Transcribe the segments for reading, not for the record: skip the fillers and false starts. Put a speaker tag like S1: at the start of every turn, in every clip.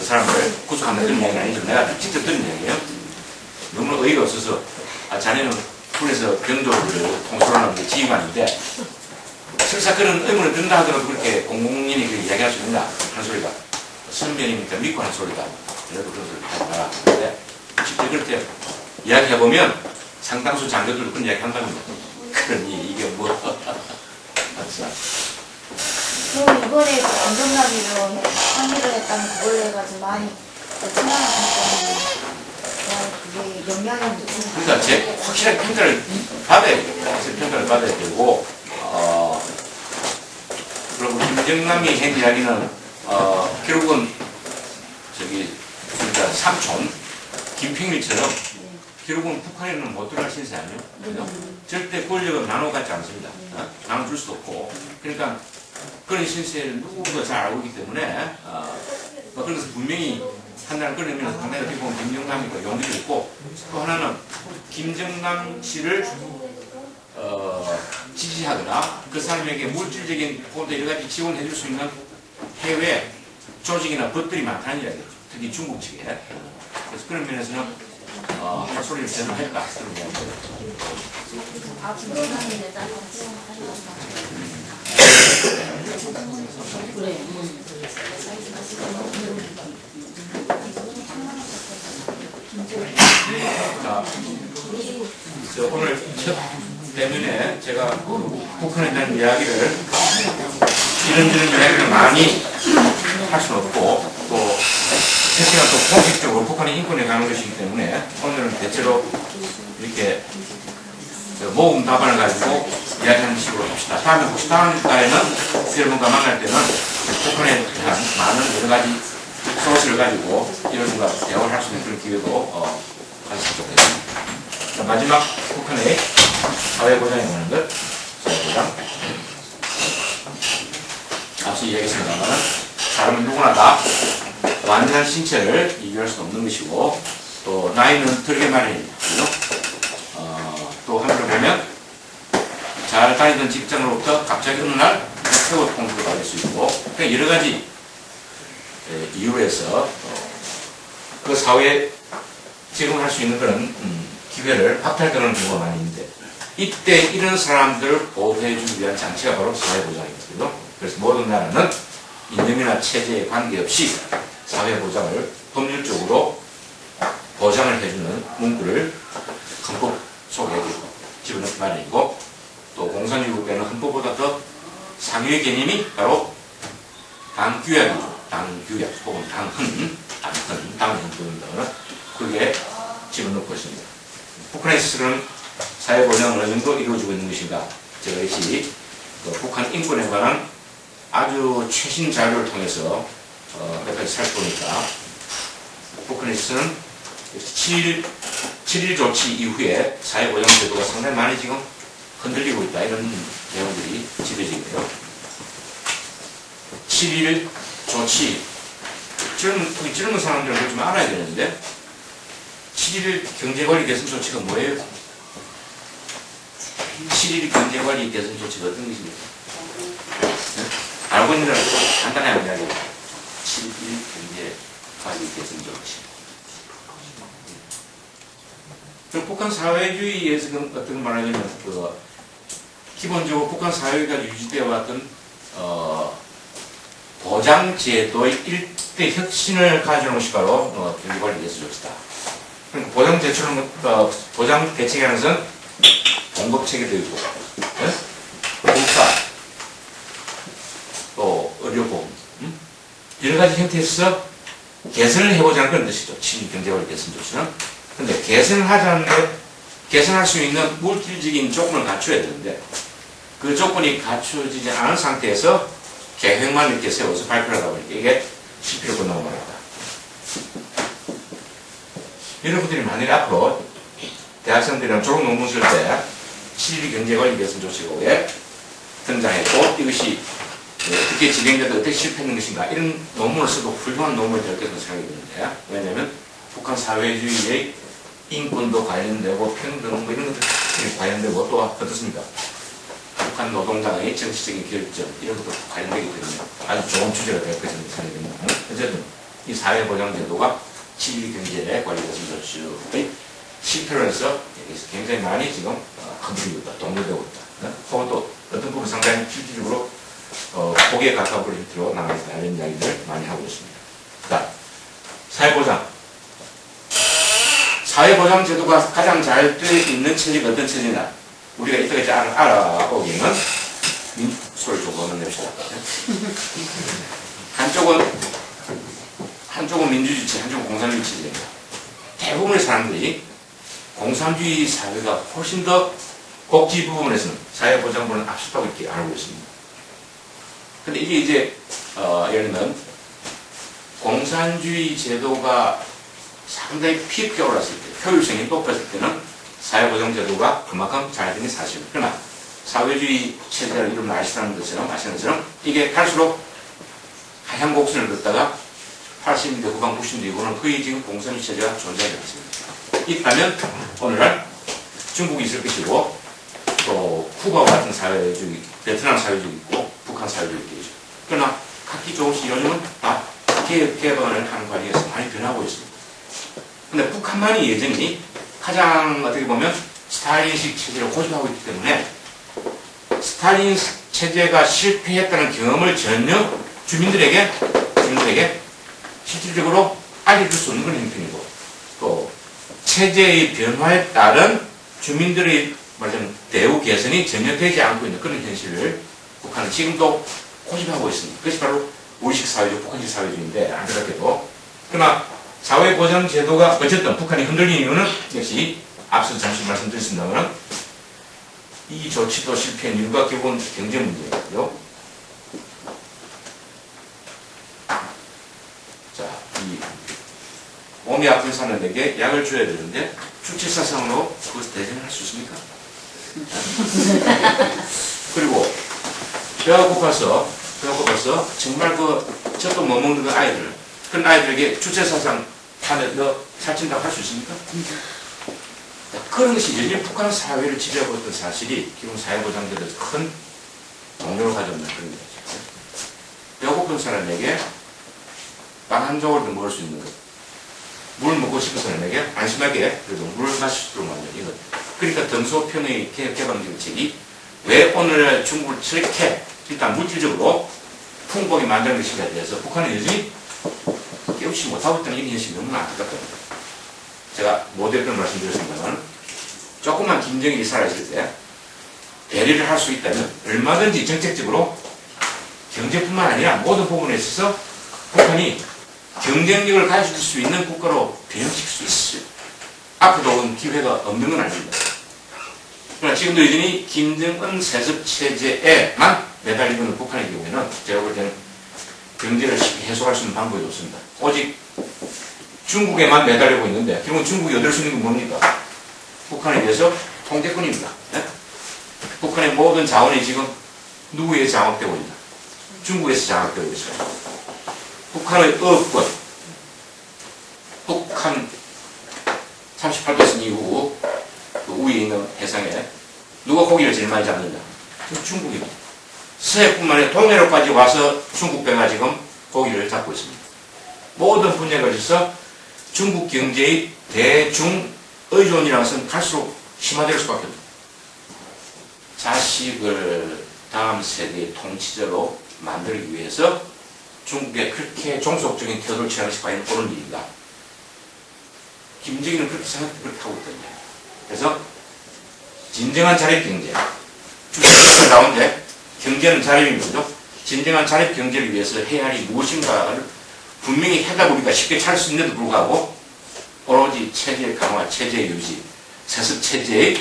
S1: 사람을 구속한다 그런 이야기는 아니지만 내가 직접 들은 이야기예요. 너무 어이가 없어서 자네는 군에서 병조를 통솔하는 지휘관인데 설사 그런 의문을 든다 하더라도 그렇게 공공연히 그 이야기할 수 있는가 하는 소리가 선변이니까 믿고 하는 소리다. 그래도 그런 소리 하지 마라. 근데 실제 그렇게 이야기해보면 상당수 장교들도 그런 이야기 한답니다. 그러니 이게 뭐
S2: 그럼 이번에 안전나기로 항의를 했다면 그걸로 해가지고 많이 친하는 때문에 그게 영향을 미치는
S1: 그러니까 제 확실하게 평가를 받아야 돼요. 확실히 평가를 받아야 되고 그리고 김정남이 한 이야기는 결국은 저기 진짜 삼촌 김평일처럼 결국은 북한에는 못 들어갈 신세 아니에요? 절대 권력은 나눠가지 않습니다. 나눠줄 수도 없고 그러니까 그런 신세를 누구도 잘 알고 있기 때문에 그래서 분명히 판단을 끊으면 상당히 어떻게 보면 김정남이고 용기도 있고 또 하나는 김정남 씨를 지지하거나 그 사람에게 물질적인 보다 여러 가지 지원해 줄 수 있는 해외 조직이나 법들이 많다는 이야기죠. 특히 중국 측에. 그래서 그런 면에서는 할 소리를 저는 했다. 그런 이야기죠. 오늘 첫 때문에 제가 북한에 대한 이야기를 이런저런 이야기를 많이 할 수는 없고 또 특히나 또 공식적으로 북한의 인권에 관한 것이기 때문에 오늘은 대체로 이렇게 모금 답안을 가지고 이야기하는 식으로 합시다. 다음에 혹시 다음 달에는 여러분과 만날 때는 북한에 대한 많은 여러 가지 소스를 가지고 여러분과 대화를 할 수 있는 그런 기회도 가졌으면 좋겠습니다. 자, 마지막 북한의 사회보장에 관한 것, 사회보장. 앞서 이야기했습니다만 사람은 누구나 다 완전한 신체를 이겨할 수 없는 것이고 또 나이는 들게 마련입니다. 또 한편으로 보면 잘 다니던 직장으로부터 갑자기 어느 날 세월 공부가 될 수 있고 그러니까 여러 가지 이유로 해서 그 사회에 적응할 수 있는 그런 기회를 박탈하는 경우가 많이 있는데 이때 이런 사람들을 보호해주기 위한 장치가 바로 사회보장이거든요. 그래서 모든 나라는 이념이나 체제에 관계없이 사회보장을 법률적으로 보장을 해주는 문구를 헌법 속에 집어넣기 마련이고 또 공산주의국가는 헌법보다 더 상위의 개념이 바로 당규약이죠. 당규약 혹은 당헌, 당헌법입니다. 그게 집어넣고 있습니다. 북한에서는 사회보장은 어느 정도 이루어지고 있는 것인가? 제가 이것이 북한 인권에 관한 아주 최신 자료를 통해서 몇 가지 살펴보니까 북한에서는 7.1 조치 이후에 사회보장 제도가 상당히 많이 지금 흔들리고 있다. 이런 내용들이 지배적이에요. 7.1 조치, 젊은 사람들은 좀 알아야 되는데 7.1 경제관리 개선 조치가 뭐예요? 7.1 경제관리 개선 조치가 어떤 것입니까? 네? 알고 있는 사람 간단하게 이야기해요. 7.1 경제관리 개선 조치. 북한 사회주의에서 어떤 말하냐면 기본적으로 북한 사회가 유지되어 왔던 보장제도의 일대 혁신을 가져온 것이 바로 경제관리 개선 조치다. 보장 대책은 보장 대책이라는 것은 공급체계도 있고, 공사, 또 의료보험, 여러 가지 형태에서 개선을 해보자는 그런 뜻이죠. 경제관리 개선 조치는. 근데 개선을 하자는데 개선할 수 있는 물질적인 조건을 갖춰야 되는데 그 조건이 갖춰지지 않은 상태에서 계획만 이렇게 세워서 발표를 하다 보니까 이게 실패로 끝나고 말입니다. 여러분들이 만일 앞으로 대학생들이랑 졸업 논문 쓸 때 7.1 경제관리 개선 조치가 왜 등장했고 이것이 어떻게 진행되고 어떻게 실패했는 것인가 이런 논문을 써도 훌륭한 논문이 될 것으로 생각이 드는데 왜냐하면 북한 사회주의의 인권도 관련되고 평등 뭐 이런 것들이 관련되고 또 어떻습니까? 북한 노동당의 정치적인 결정 이런 것도 관련되기 때문에 아주 좋은 주제가 될 것으로 생각이 됩니다. 어쨌든 이 사회보장제도가 지리 경제 관리가 지금 실패를 해서 여기서 굉장히 많이 지금 흔들리고 있다, 동요되고 있다. 혹은 또 어떤 부분 상당히 실질적으로 포기에 가까운 그런 형태로 나가는 이런 이야기들 많이 하고 있습니다. 자, 사회보장. 사회보장제도가 가장 잘 되어 있는 체제가 어떤 체제냐? 우리가 이때까지 알아보기에는 소리 조금만 냅시다. 한쪽은 민주주의 체제, 한쪽은 공산주의 체제입니다. 대부분의 사람들이 공산주의 사회가 훨씬 더 복지 부분에서는 사회보장 부분은 앞서가고 있게 알고 있습니다. 근데 이게 이제 예를 들면 공산주의 제도가 상당히 피크에 올랐을 때, 효율성이 높았을 때는 사회보장제도가 그만큼 잘 되는 게 사실입니다. 그러나 사회주의 체제를 이름 아시는 것처럼 이게 갈수록 하향 곡선을 걷다가 80년대 후반 90년대 이후는 거의 지금 공산주의 체제가 존재하지 않습니다. 있다면 오늘날 중국이 있을 것이고 또 쿠바와 같은 사회주의, 베트남 사회주의 있고 북한 사회주의 있겠죠. 그러나 각기 조금씩 요즘은 다 개방을 하는 과정에서 많이 변하고 있습니다. 근데 북한만이 여전히 가장 어떻게 보면 스탈린식 체제를 고집하고 있기 때문에 스탈린 체제가 실패했다는 경험을 전혀 주민들에게 실질적으로 알려줄 수 없는 그런 형편이고 또 체제의 변화에 따른 주민들의 말하자면 대우 개선이 전혀 되지 않고 있는 그런 현실을 북한은 지금도 고집하고 있습니다. 그것이 바로 우리식 사회주의, 북한식 사회주의인데 안타깝게도 그러나 사회보장제도가 어쨌든 북한이 흔들린 이유는 역시 앞서 잠시 말씀드렸습니다만 이 조치도 실패한 이유가 결국은 경제 문제고요. 자, 이 몸이 아픈 사람에게 약을 줘야 되는데 주체사상으로 그것을 대전할 수 있습니까? 그리고 배가 고파서 정말 저도 못 먹는 그 아이들 그런 아이들에게 주체사상 판에 너 살찐다고 할 수 있습니까? 그런 것이 여전히 북한 사회를 지배하고 있던 사실이 기본 사회보장제도에서 큰 동력을 가져오는 그런 거죠. 배고픈 사람에게 빵 한 조각을 먹을 수 있는 것. 물 먹고 싶은 사람에게 안심하게 그래도 물을 마실 수 있도록 만드는 이것. 그러니까 등소편의 개방정책이 왜 오늘 중국을 저렇게 일단 물질적으로 풍부하게 만드는 것인가에 대해서 북한은 여전히 깨우치 못하고 있다는 이 현실이 너무나 안타깝습니다. 제가 모델을 말씀드렸습니다만 조금만 김정일이 살아있을 때 배려를 할 수 있다면 얼마든지 정책적으로 경제뿐만 아니라 모든 부분에 있어서 북한이 경쟁력을 가질 수 있는 국가로 변형시킬 수 있어요. 앞으로는 기회가 없는 건 아닙니다. 그러나 지금도 여전히 김정은 세습 체제에만 매달리고 있는 북한의 경우에는 제가 볼 때는 경제를 쉽게 해소할 수 있는 방법이 없습니다. 오직 중국에만 매달리고 있는데 결국은 중국이 얻을 수 있는 게 뭡니까? 북한에 대해서 통제권입니다. 네? 북한의 모든 자원이 지금 누구에 장악되고 있나? 중국에서 장악되고 있어요. 북한의 어권, 북한 38도선 이후 그 위에 있는 해상에 누가 고기를 제일 많이 잡느냐? 중국입니다. 서해뿐만 아니라 동해로까지 와서 중국 배가 지금 고기를 잡고 있습니다. 모든 분야에 걸쳐서 중국 경제의 대중 의존이라는 것은 갈수록 심화될 수밖에 없습니다. 자식을 다음 세대의 통치자로 만들기 위해서 중국에 그렇게 종속적인 태도를 취하는 것이 과연 옳은 일인가? 김정일은 그렇게 생각해 그렇게 하고 있거든요. 그래서 진정한 자립경제, 주식을 나오는데 경제는 자립이거든요. 진정한 자립 경제를 위해서 해야 할 일이 무엇인가를 분명히 해다 보니까 쉽게 찾을 수 있는데도 불구하고 오로지 체제의 강화, 체제의 유지, 세습 체제의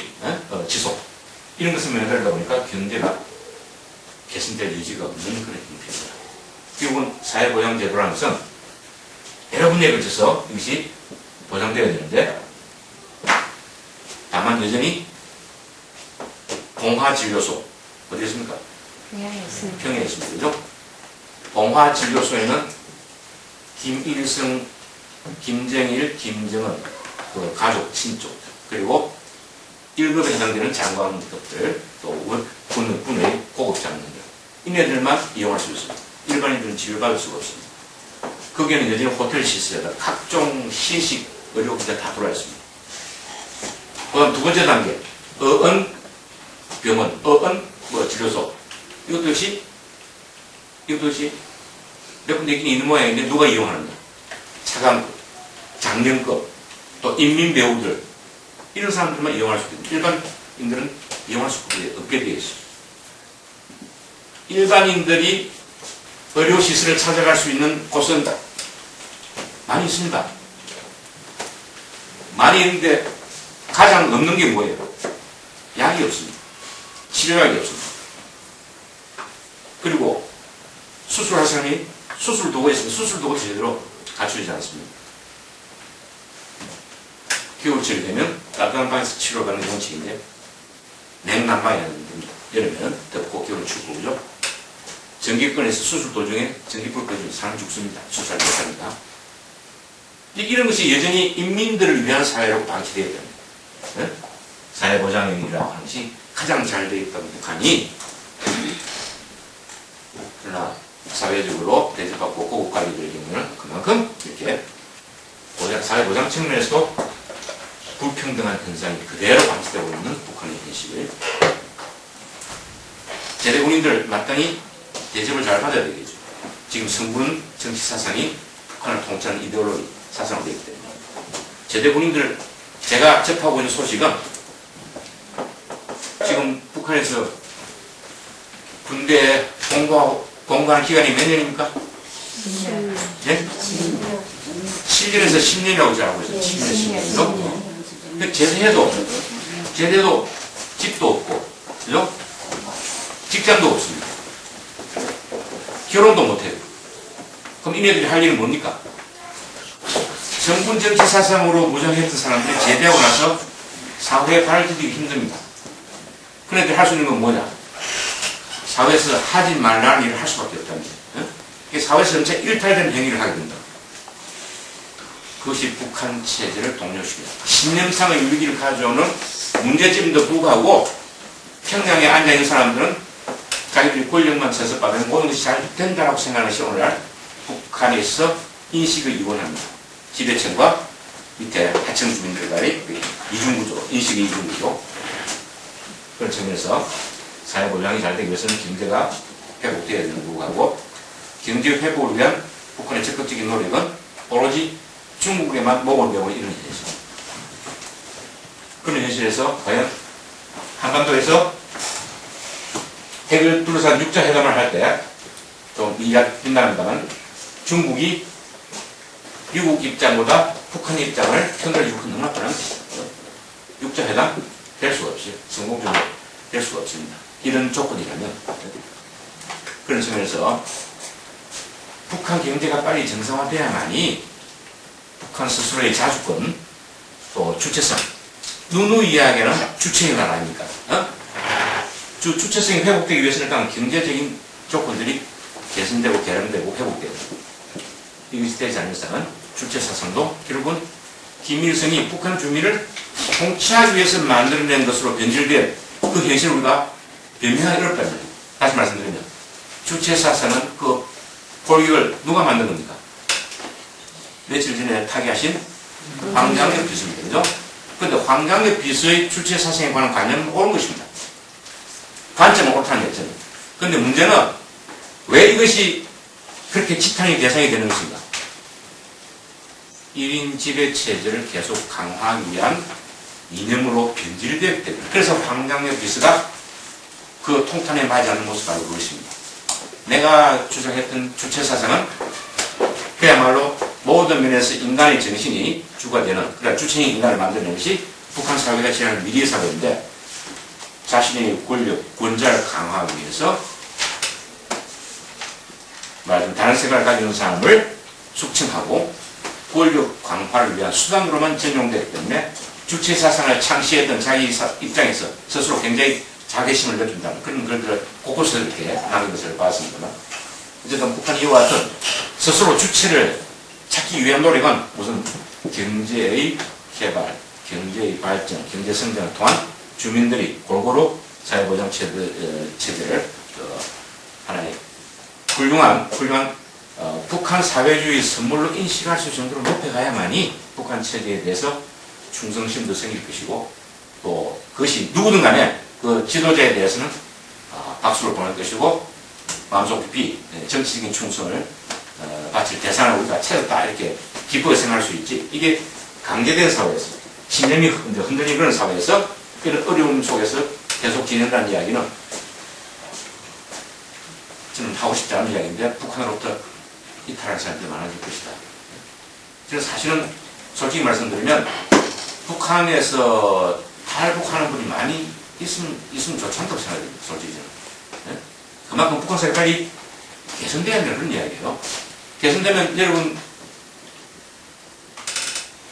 S1: 지속 이런 것을 매달리다 보니까 경제가 개선될 유지가 없는 그런 형태입니다. 결국은 사회보장제도라는 것은 여러 분야에 걸쳐서 이것이 보장되어야 되는데 다만 여전히 봉화진료소 어디 있습니까? 평양에 있습니다. 그죠? 봉화진료소에는 김일성, 김정일, 김정은 그 가족, 친족 그리고 1급에 해당되는 장관급들 또 군의 고급 장관들 이네들만 이용할 수 있습니다. 일반인들은 치료받을 수가 없습니다. 거기에는 여전히 호텔 시설에다 각종 시식 의료기가 다 들어와 있습니다. 그다음 두 번째 단계, 어은 병원, 어은 진료소. 이것도 역시 몇 군데 있긴 있는 모양인데 누가 이용하느냐? 차관급, 장년급, 또 인민배우들 이런 사람들만 이용할 수 있거든요. 일반인들은 이용할 수 없게 되어 있어요. 일반인들이 의료시설을 찾아갈 수 있는 곳은 많이 있습니다. 많이 있는데 가장 없는 게 뭐예요? 약이 없습니다. 치료약이 없습니다. 그리고 수술할 사람이 수술도구가 있으면 수술도구 제대로 갖추지 않습니다. 겨울철이 되면 따뜻한 방에서 치료받는 원칙인데 냉난방이 안 됩니다. 여름에는 덥고 겨울은 춥고요. 전기권에서 수술 도중에 전기불 꺼지면 사람 죽습니다. 수술 못합니다. 이런 것이 여전히 인민들을 위한 사회로 방치되어 있다. 네? 사회보장이라고 하는 것이 가장 잘 되어 있던 북한이 그러나 사회적으로 대접받고 고급관리들의 경우는 그만큼 이렇게 사회보장 측면에서도 불평등한 현상이 그대로 방치되고 있는 북한의 현실을 제대 군인들 마땅히 대접을 잘 받아야 되겠죠. 지금 성분 정치 사상이 북한을 통치하는 이데올로기 사상으로 되기 때문에 제대 군인들 제가 접하고 있는 소식은 지금 북한에서 군대에 공부하는 기간이 몇 년입니까? 네? 7년에서 10년이라고 잘 알고 있어요. 7년에서 10년이요. 제대해도 집도 없고, 그죠? 직장도 없습니다. 결혼도 못해요. 그럼 이네들이 할 일은 뭡니까? 정군 정치 사상으로 무장했던 사람들이 제대하고 나서 사회에 발을 디디기 힘듭니다. 그네들 할 수 있는 건 뭐냐? 사회에서 하지 말라는 일을 할 수밖에 없답니다. 사회 전체 일탈된 행위를 하게 된다. 그것이 북한 체제를 동료시킵니다. 신념상의 위기를 가져오는 문제점도 불구하고 평양에 앉아있는 사람들은 자기들이 권력만 세습받으면 모든 것이 잘 된다고 생각하는 것이 오늘날 북한에서 인식을 이원합니다. 지배층과 밑에 하층 주민들 간의 이중구조, 인식의 이중구조. 그런 측면에서 사회보장이 잘 되기 위해서는 경제가 회복되어야 되는 불구하고 경제 회복을 위한 북한의 적극적인 노력은 오로지 중국에만 목을 메고 이런 현실. 그런 현실에서 과연 한반도에서 핵을 둘러싼 6자 회담을 할 때 좀 빗나간다면 중국이 미국 입장보다 북한 입장을 편들어주고 능력하는 6자 회담 될 수가 없어요. 성공적으로 될 수가 없습니다. 이런 조건이라면 그런 측면에서 북한 경제가 빨리 정상화돼야만이 북한 스스로의 자주권 또 주체성 누누이 이야기하는 주체의 나라 아닙니까? 주체성이 회복되기 위해서는 일단 경제적인 조건들이 개선되고 개량되고 회복되고 이것이 되지 않는 이상은 주체사상도 결국은 김일성이 북한 주민을 통치하기 위해서 만들어낸 것으로 변질된 그 현실을 우리가 변명하기 어렵다는 거예요. 다시 말씀드리면 주체사상은 그 골격을 누가 만든 겁니까? 며칠 전에 타계하신 황장엽 비서입니다. 그죠? 그런데 황장엽 비서의 주체사상에 관한 관념은 옳은 것입니다. 관점은 옳다는 거죠. 그런데 문제는 왜 이것이 그렇게 지탄의 대상이 되는 것인가? 1인 지배체제를 계속 강화하기 위한 이념으로 변질되었기 때문에 그래서 황장엽 비서가 그 통탄에 맞지 않는 모습을 알고 있습니다. 내가 주장했던 주체사상은 그야말로 모든 면에서 인간의 정신이 주가 되는 그러니까 주체인 인간을 만드는 것이 북한 사회가 지향하는 미래 사회인데 자신의 권력, 권자를 강화하기 위해서 말하자면 다른 생각을 가지고 있는 사람을 숙청하고 권력 강화를 위한 수단으로만 전용되기 때문에 주체사상을 창시했던 자기 입장에서 스스로 굉장히 자괴심을 느낀다는 그런 글들을 곳곳에 이렇게 나눈 것을 봤습니다만 어쨌든 북한이 이와 같은 스스로 주체를 찾기 위한 노력은 무슨 경제의 개발, 경제의 발전, 경제 성장을 통한 주민들이 골고루 사회보장 체제를 하나의 훌륭한 북한 사회주의 선물로 인식할 수 있는 정도로 높여가야만이 북한 체제에 대해서 충성심도 생길 것이고 또 그것이 누구든 간에 그 지도자에 대해서는 박수를 보낼 것이고 마음속 깊이 정치적인 충성을 바칠 대상을 우리가 찾았다 이렇게 기쁘게 생각할 수 있지. 이게 강제된 사회에서 신념이 흔들린 그런 사회에서 이런 어려움 속에서 계속 지낸다는 이야기는 저는 하고 싶지 않은 이야기인데 북한으로부터 이탈한 사람들이 많아질 것이다. 저는 사실은 솔직히 말씀드리면 북한에서 탈북하는 분이 많이 있으면 좋지 않다고 생각합니다. 솔직히 저는. 네? 그만큼 북한 사회가 빨리 개선돼야 하는 그런 이야기예요. 개선되면 여러분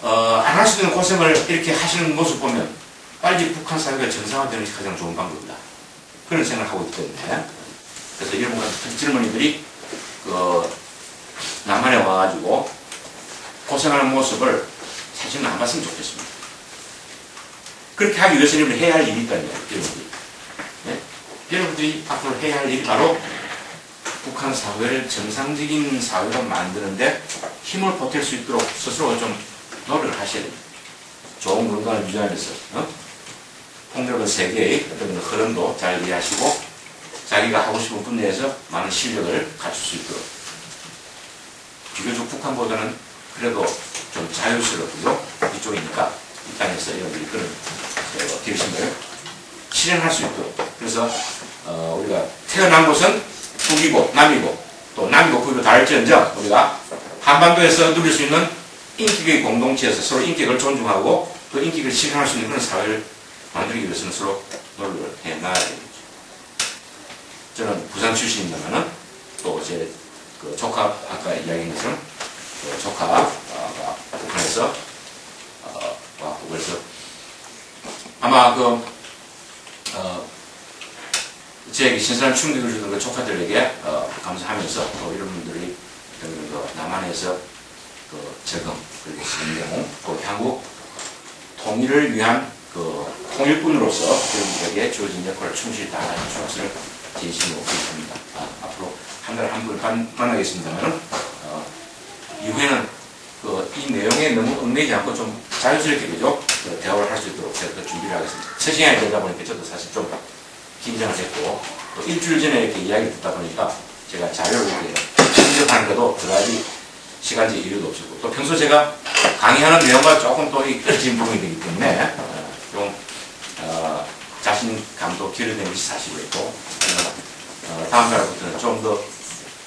S1: 안 할 수 있는 고생을 이렇게 하시는 모습 보면 빨리 북한 사회가 정상화되는 것이 가장 좋은 방법이다. 그런 생각을 하고 있기 때문에 그래서 여러분 같은 젊은이들이 남한에 와가지고 고생하는 모습을 사실은 안 봤으면 좋겠습니다. 그렇게 하기 위해서는 여러분이 해야 할 일이 있다는 거예요. 여러분들이. 네? 여러분들이 앞으로 해야 할 일이 바로 북한 사회를 정상적인 사회로 만드는데 힘을 보탤 수 있도록 스스로 좀 노력을 하셔야 됩니다. 좋은 건강을 유지하면서 폭넓은 세계의 어떤 흐름도 잘 이해하시고 자기가 하고 싶은 분야에서 많은 실력을 갖출 수 있도록 비교적 북한보다는 그래도 좀 자유스럽고요. 이쪽이니까 이 땅에서 여러분들이 그런 결심을 실행할 수 있도록 그래서 우리가 태어난 곳은 북이고 남이고 또 남이고 북이고 다를지언정 우리가 한반도에서 누릴 수 있는 인격의 공동체에서 서로 인격을 존중하고 그 인격을 실현할 수 있는 그런 사회를 만들기 위해서는 서로 노력을 해 나가야 되겠죠. 저는 부산 출신입니다만은 또 제 그 조카 아까 이야기한 것처럼 그 조카가 북한에서 왔고 그래서 아마 제게 신선한 충격을 주는 그 조카들에게 감사하면서 또 이런 분들이 남한에서 적응 그리고 성공 또 향후 통일을 위한 통일꾼으로서 여러분들에게 주어진 역할을 충실히 다하는 것을 진심으로 기대합니다. 앞으로 한 달에 한 번 만나겠습니다만 이후에는 이 내용에 너무 얽매이지 않고 좀 자연스럽게 그죠? 대화를 할 수 있도록 제가 준비를 하겠습니다. 첫 시간이 되다 보니까 저도 사실 좀 긴장을 했고 또 일주일 전에 이렇게 이야기를 듣다 보니까 제가 자료를 이렇게 편집하는 것도 그다지 시간제 이유도 없었고 또 평소 제가 강의하는 내용과 조금 또 떨어진 부분이 되기 때문에 좀 자신감도 결여된 것이 사실이고 다음 달부터는 좀 더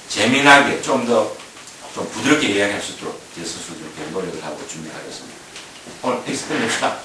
S1: 재미나게 좀 부드럽게 이야기할 수 있도록 제 스스로 이렇게 노력을 하고 준비하겠습니다. 오늘 텍스트 끝냅시다.